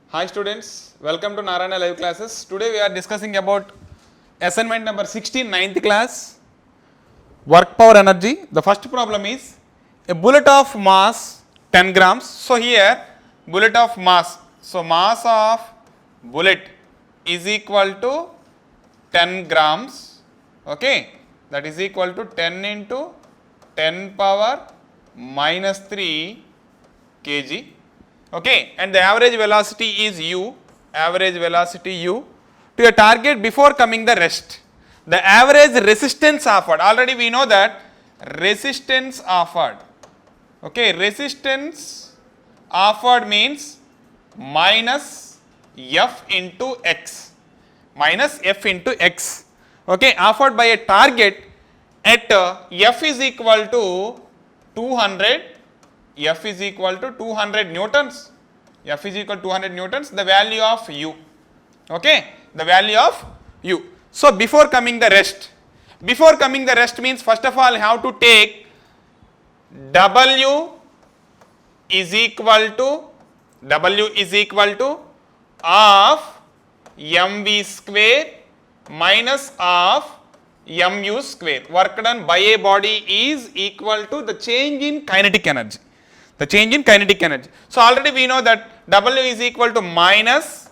Hi students, welcome to Narayana live classes. Today we are discussing about assignment number 16, 9th class, work power energy. The first problem is a bullet of mass 10 grams. So here bullet of mass, so mass of bullet is equal to 10 grams, okay, that is equal to 10 into 10 power minus 3 kg. Okay, and the average velocity is u, average velocity u to a target before coming the rest. The average resistance offered, already we know that resistance offered, okay, resistance offered means minus f into x, minus f into x, okay, offered by a target at f is equal to 200, f is equal to 200 newtons, f is equal to 200 newtons, the value of u, okay, the value of u. So before coming the rest means first of all have to take w is equal to of mv square minus of mu square. Work done by a body is equal to the change in kinetic energy. The change in kinetic energy. So already we know that W is equal to minus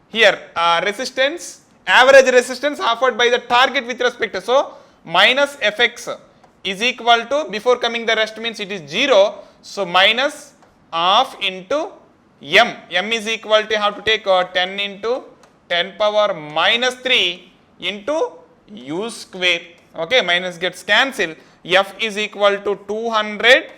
here resistance, average resistance offered by the target with respect to, so minus Fx is equal to, before coming the rest means it is 0, so minus of into m is equal to, have to take 10 into 10 power minus 3 into u square, okay, minus gets cancelled, f is equal to 200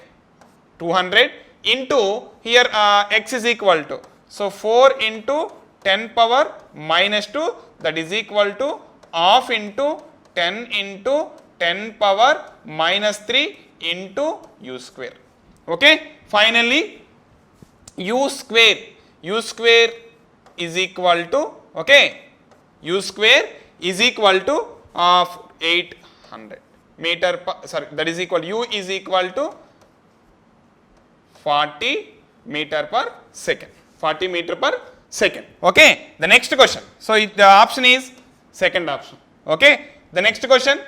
into here x is equal to, so 4 into 10 power minus 2, that is equal to half into 10 into 10 power minus 3 into u square, okay. Finally u square is equal to, okay, u square is equal to of 800 meter per, sorry, that is equal, u is equal to 40 meter per second, 40 meter per second, okay. The next question, so the option is second option, okay. The next question,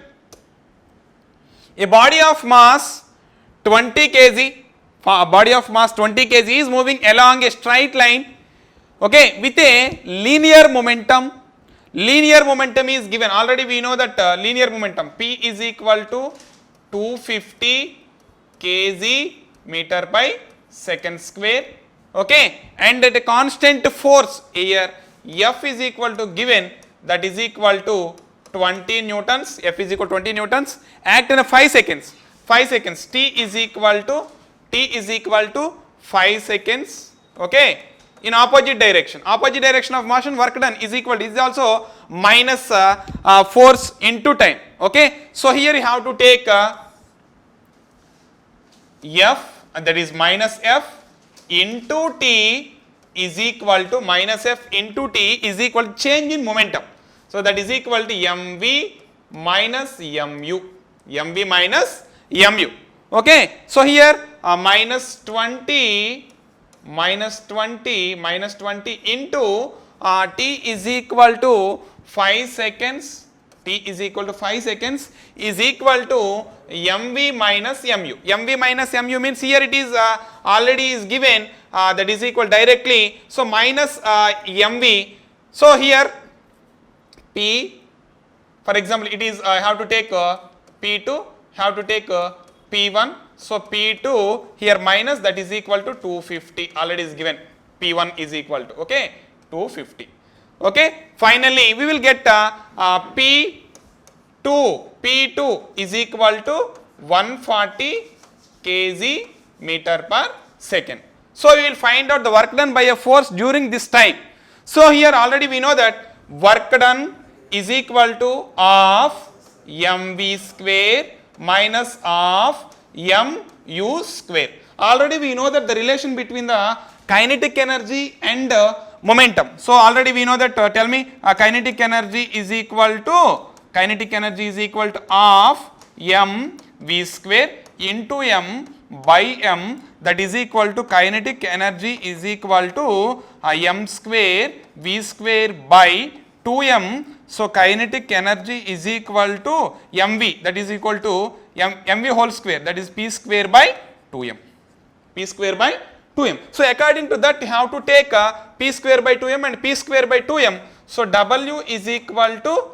a body of mass 20 kg, body of mass 20 kg is moving along a straight line, okay, with a linear momentum. Linear momentum is given, already we know that linear momentum P is equal to 250 kg meter by second square, okay, and at a constant force here F is equal to given, that is equal to 20 newtons, F is equal to 20 newtons, act in a 5 seconds, T is equal to 5 seconds, okay, in opposite direction of motion, work done is equal to, is also minus force into time, okay. So here you have to take F, that is minus F into T is equal to, minus F into T is equal to change in momentum. So that is equal to mv minus mu, okay. So here minus 20 into T is equal to 5 seconds, is equal to mv minus mu, means here it is already is given, that is equal directly, so minus mv, so here P, for example it is I have to take P2, have to take P1, so P2 here minus, that is equal to 250, already is given, P1 is equal to, okay, 250, okay. Finally we will get P2 is equal to 140 kg meter per second. So we will find out the work done by a force during this time. So here already we know that work done is equal to of mv square minus of mu square. Already we know that the relation between the kinetic energy and momentum. So already we know that, tell me, kinetic energy is equal to of mv square into m by m, that is equal to kinetic energy is equal to m square v square by 2m. So kinetic energy is equal to mv, that is equal to mv whole square, that is p square by 2m. P square by 2m. So according to that you have to take p square by 2m and p square by 2m. So w is equal to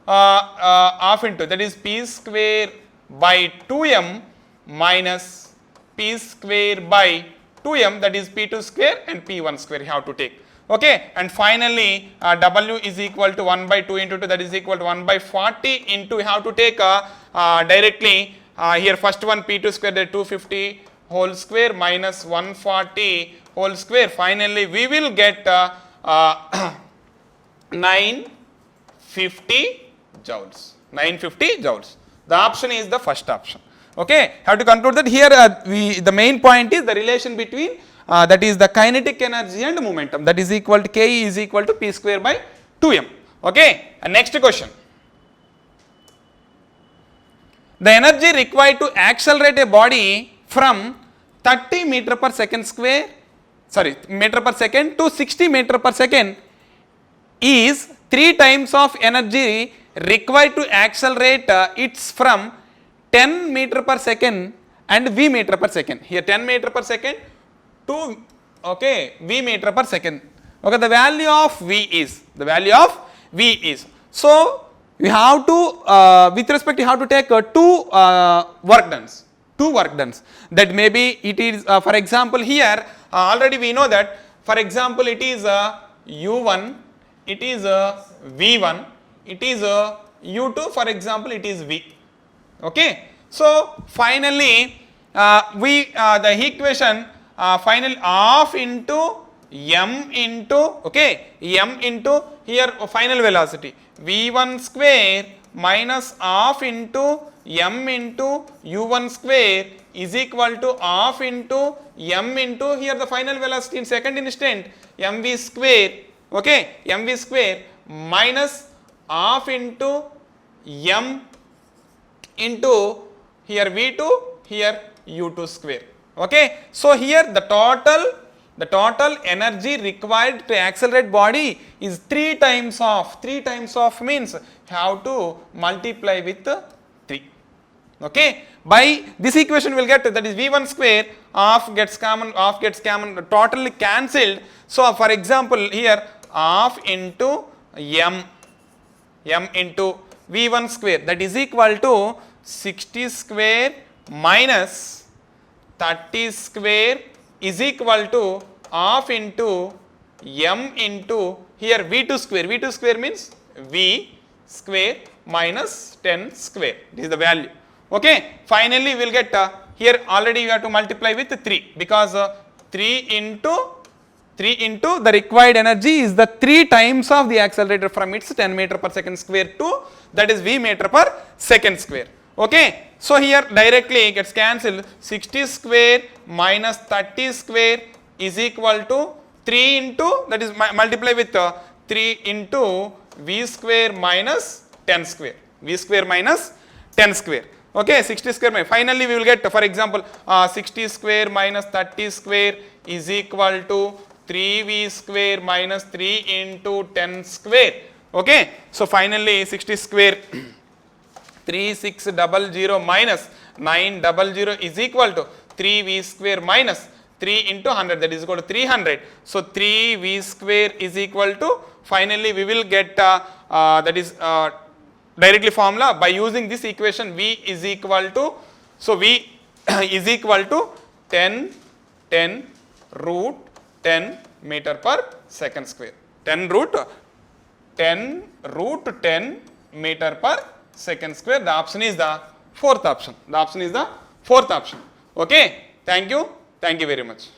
half into, that is p square by 2m minus p square by 2m, that is p2 square and p1 square you have to take. Okay, and finally w is equal to 1 by 2 into 2, that is equal to 1 by 40 into, you have to take directly here first one p2 square, that 250 whole square minus 140 whole square. Finally we will get 950 joules. 950 joules. The option is the first option. Okay, have to conclude that here the main point is the relation between that is the kinetic energy and momentum, that is equal to Ke is equal to p square by 2m. Okay, and next question. The energy required to accelerate a body from 30 meter per second square, meter per second to 60 meter per second is 3 times of energy required to accelerate it's from 10 meter per second and v meter per second. Here 10 meter per second to v meter per second. Okay, the value of v is so we have to with respect you have to take two work dones, that maybe it is for example here already we know that for example it is u1, it is v1, it is u2, for example it is v. Okay, so finally the equation final half into m into m into here final velocity v1 square minus half into m into u1 square is equal to half into m into here the final velocity in second instant mv square, mv square minus half into m into here v2, here u2 square. Okay, so here the total energy required to accelerate body is 3 times of means have to multiply with 3. Okay, by this equation we will get that is v1 square half gets common, totally cancelled. So for example here half into m into v1 square, that is equal to 60 square minus 30 square is equal to half into m into here v2 square means v square minus 10 square, this is the value. Okay, finally we will get here already you have to multiply with 3 because 3 into the required energy is the 3 times of the accelerator from its 10 meter per second square to that is v meter per second square. Okay, so here directly gets cancelled, 60 square minus 30 square is equal to 3 into that is multiply with 3 into v square minus 10 square, v square minus 10 square. Okay, 60 square finally we will get for example 60 square minus 30 square is equal to 3v square minus 3 into 10 square. Okay, so finally 60 square 3600 minus 900 is equal to 3v square minus 3 into 100, that is equal to 300. So 3v square is equal to finally we will get that is directly formula by using this equation v is equal to, so v is equal to 10 root 10 meter per second square, 10 root 10 meter per second square. The option is the fourth option. Okay, thank you very much.